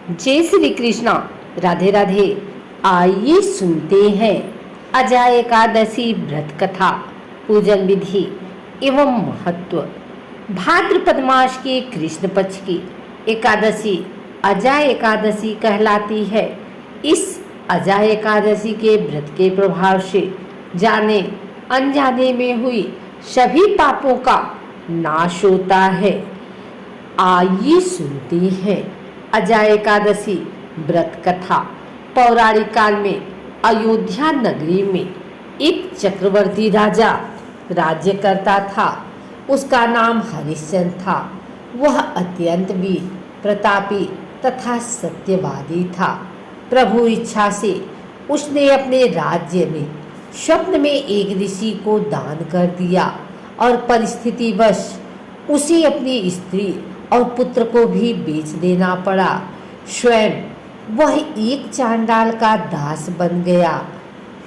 जय श्री कृष्णा। राधे राधे। आइए सुनते हैं अजय एकादशी व्रत कथा, पूजन विधि एवं महत्व। भाद्रपद मास के कृष्ण पक्ष की एकादशी अजय एकादशी कहलाती है। इस अजय एकादशी के व्रत के प्रभाव से जाने अनजाने में हुई सभी पापों का नाश होता है। आइए सुनते हैं अजय एकादशी व्रत कथा। पौराणिक काल में अयोध्या नगरी में एक चक्रवर्ती राजा राज्य करता था। उसका नाम हरिश्चंद्र था। वह अत्यंत वीर, प्रतापी तथा सत्यवादी था। प्रभु इच्छा से उसने अपने राज्य में स्वप्न में एक ऋषि को दान कर दिया और परिस्थितिवश उसे अपनी स्त्री और पुत्र को भी बेच देना पड़ा। स्वयं वह एक चांडाल का दास बन गया।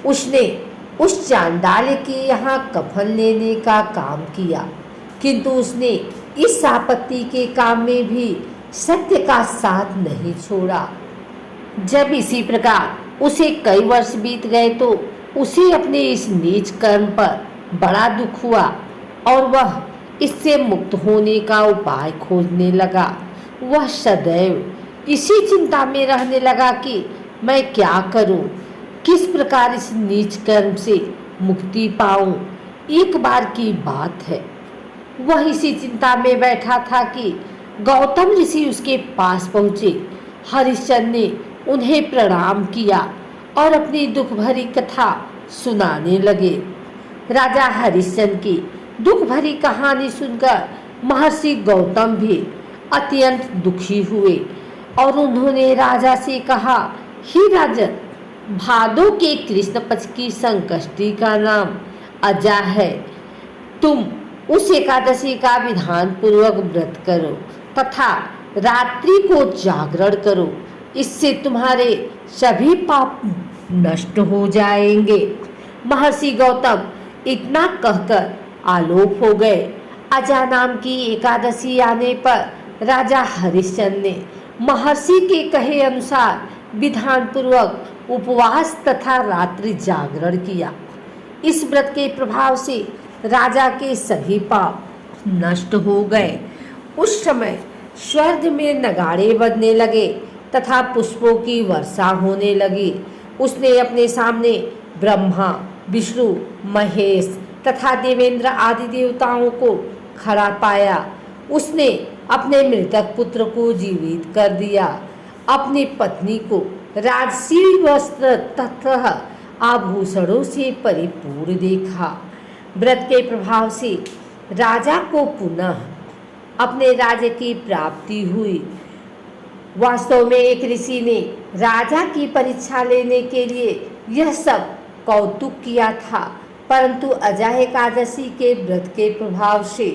उसने उस चांडाल के यहाँ कफन लेने का काम किया, किंतु उसने इस आपत्ति के काम में भी सत्य का साथ नहीं छोड़ा। जब इसी प्रकार उसे कई वर्ष बीत गए तो उसे अपने इस नीच कर्म पर बड़ा दुख हुआ और वह इससे मुक्त होने का उपाय खोजने लगा। वह सदैव इसी चिंता में रहने लगा कि मैं क्या करूं, किस प्रकार इस नीच कर्म से मुक्ति पाऊं। एक बार की बात है, वह इसी चिंता में बैठा था कि गौतम ऋषि उसके पास पहुँचे। हरिश्चंद्र ने उन्हें प्रणाम किया और अपनी दुख भरी कथा सुनाने लगे। राजा हरिश्चंद्र की दुख भरी कहानी सुनकर महर्षि गौतम भी अत्यंत दुखी हुए और उन्होंने राजा से कहा, हे राजन, भादो के कृष्ण पक्ष की संकष्टी का नाम अजा है। तुम उस एकादशी का विधान पूर्वक व्रत करो तथा रात्रि को जागरण करो। इससे तुम्हारे सभी पाप नष्ट हो जाएंगे। महर्षि गौतम इतना कहकर आलोक हो गए। अजा नाम की एकादशी आने पर राजा हरिश्चंद्र ने महर्षि के कहे अनुसार विधान पूर्वक उपवास तथा रात्रि जागरण किया। इस व्रत के प्रभाव से राजा के सभी पाप नष्ट हो गए। उस समय स्वर्ग में नगाड़े बजने लगे तथा पुष्पों की वर्षा होने लगी। उसने अपने सामने ब्रह्मा, विष्णु, महेश तथा देवेंद्र आदि देवताओं को खड़ा पाया। उसने अपने मृतक पुत्र को जीवित कर दिया। अपनी पत्नी को राजसी वस्त्र तथा आभूषणों से परिपूर्ण देखा। व्रत के प्रभाव से राजा को पुनः अपने राज्य की प्राप्ति हुई। वास्तव में एक ऋषि ने राजा की परीक्षा लेने के लिए यह सब कौतुक किया था, परंतु अजय एकादशी के व्रत के प्रभाव से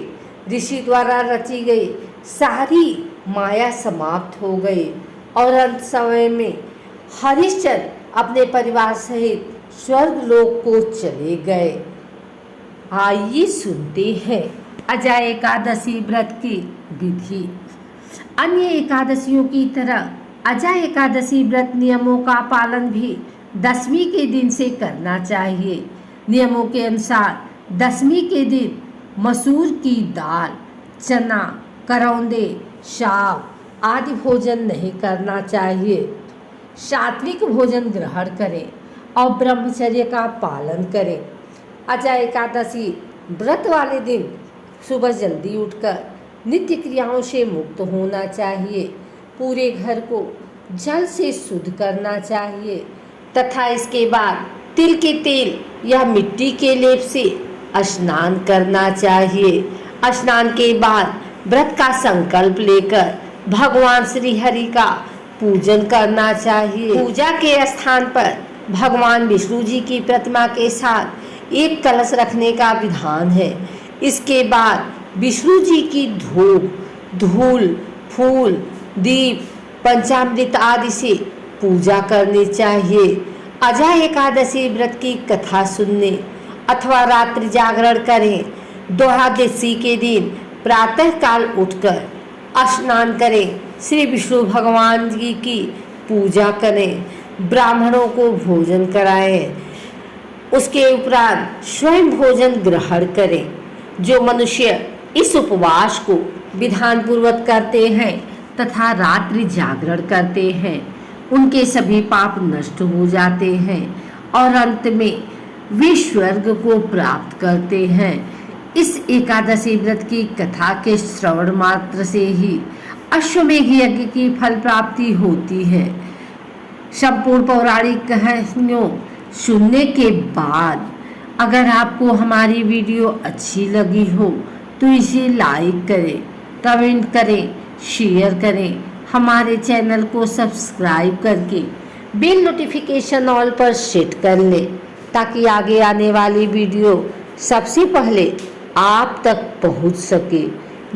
ऋषि द्वारा रची गई सारी माया समाप्त हो गई और अंत समय में हरिश्चंद्र अपने परिवार सहित स्वर्ग लोक को चले गए। आइए सुनते हैं अजय एकादशी व्रत की विधि। अन्य एकादशियों की तरह अजय एकादशी व्रत नियमों का पालन भी दशमी के दिन से करना चाहिए। नियमों के अनुसार दशमी के दिन मसूर की दाल, चना, करौंदे, साग आदि भोजन नहीं करना चाहिए। सात्विक भोजन ग्रहण करें और ब्रह्मचर्य का पालन करें। अजय एकादशी व्रत वाले दिन सुबह जल्दी उठकर नित्य क्रियाओं से मुक्त होना चाहिए। पूरे घर को जल से शुद्ध करना चाहिए तथा इसके बाद तिल के तेल या मिट्टी के लेप से स्नान करना चाहिए। स्नान के बाद व्रत का संकल्प लेकर भगवान श्री हरि का पूजन करना चाहिए। पूजा के स्थान पर भगवान विष्णु जी की प्रतिमा के साथ एक कलश रखने का विधान है। इसके बाद विष्णु जी की धूप, धूल, फूल, दीप, पंचामृत आदि से पूजा करनी चाहिए। अजय एकादशी व्रत की कथा सुनने अथवा रात्रि जागरण करें। द्वादशी के दिन प्रातः काल उठकर स्नान करें, श्री विष्णु भगवान जी की पूजा करें, ब्राह्मणों को भोजन कराएं, उसके उपरांत स्वयं भोजन ग्रहण करें। जो मनुष्य इस उपवास को विधान पूर्वक करते हैं तथा रात्रि जागरण करते हैं, उनके सभी पाप नष्ट हो जाते हैं और अंत में वे स्वर्ग को प्राप्त करते हैं। इस एकादशी व्रत की कथा के श्रवण मात्र से ही अश्वमेघ यज्ञ की फल प्राप्ति होती है। संपूर्ण पौराणिक कहानियों सुनने के बाद अगर आपको हमारी वीडियो अच्छी लगी हो तो इसे लाइक करें, कमेंट करें, शेयर करें। हमारे चैनल को सब्सक्राइब करके बेल नोटिफिकेशन ऑल पर सेट कर लें ताकि आगे आने वाली वीडियो सबसे पहले आप तक पहुंच सके।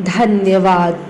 धन्यवाद।